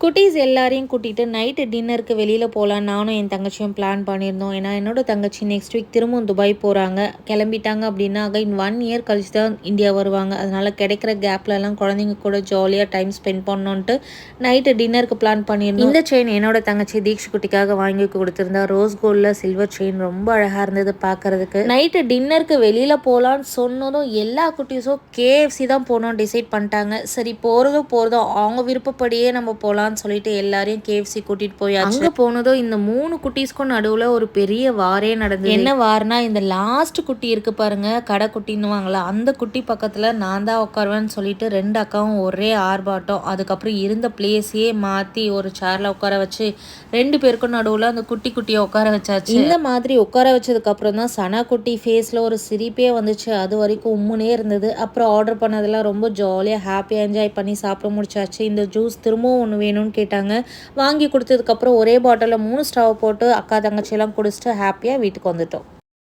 குட்டீஸ் எல்லாரையும் கூட்டிட்டு நைட்டு டின்னருக்கு வெளியில் போகலாம் நானும் என் தங்கச்சியும் பிளான் பண்ணியிருந்தோம். ஏன்னா என்னோட தங்கச்சி நெக்ஸ்ட் வீக் திரும்பவும் துபாய் போகிறாங்க. கிளம்பிட்டாங்க அப்படின்னா அகைன் 1 இயர் கழிச்சு தான் இந்தியா வருவாங்க. அதனால் கிடைக்கிற கேப்லலாம் குழந்தைங்க கூட ஜாலியாக டைம் ஸ்பெண்ட் பண்ணோன்ட்டு நைட்டு டின்னருக்கு பிளான் பண்ணியிருந்தோம். இந்த செயின் என்னோட தங்கச்சி தீக்ஷ் குட்டிக்காக வாங்கி கொடுத்துருந்தா. ரோஸ் கோல்டில் சில்வர் செயின் ரொம்ப அழகாக இருந்தது பார்க்குறதுக்கு. நைட்டு டின்னருக்கு வெளியில் போகலான்னு சொன்னதும் எல்லா குட்டீஸும் KFC தான் போகணும் டிசைட் பண்ணிட்டாங்க. சரி போகிறதோ அவங்க விருப்பப்படியே நம்ம போகலான்னு சொல்லிட்டு எல்லாரையும் KFC கூட்டிட்டு போயாச்சு. அங்க போனதும் இந்த 3 குட்டீஸ்க்கும் நடுவில் ஒரு பெரிய வாரே நடந்தது. என்ன வார்னா, இந்த லாஸ்ட் குட்டி இருக்கு பாருங்க, கடை குட்டின்னுவாங்களா, அந்த குட்டி பக்கத்துல நான் தான் உட்காருவேன்னு சொல்லிட்டு 2 அக்காவும் ஒரே ஆர்ப்பாட்டம். அதுக்கப்புறம் இருந்த பிளேஸையே மாத்தி ஒரு சேர்ல உட்கார வச்சு 2 பேருக்கும் நடுவில் அந்த குட்டியை உட்கார வச்சாச்சு. இந்த மாதிரி உட்கார வச்சதுக்கு அப்புறம் தான் சனா குட்டி ஃபேஸ்ல ஒரு சிரிப்பே வந்துச்சு. அது வரைக்கும் உம்முனே இருந்தது. அப்புறம் ஆர்டர் பண்ணதெல்லாம் ரொம்ப ஜாலியாக ஹாப்பியாக என்ஜாய் பண்ணி சாப்பிட முடிச்சாச்சு. இந்த ஜூஸ் திரும்பவும் ஒன்று வேணும்னு கேட்டாங்க. வாங்கி கொடுத்ததுக்கப்புறம் ஒரே பாட்டிலில் 3 ஸ்ட்ராவை போட்டு அக்கா தங்கச்சியெல்லாம் குடிச்சிட்டு ஹாப்பியாக வீட்டுக்கு வந்துட்டோம்.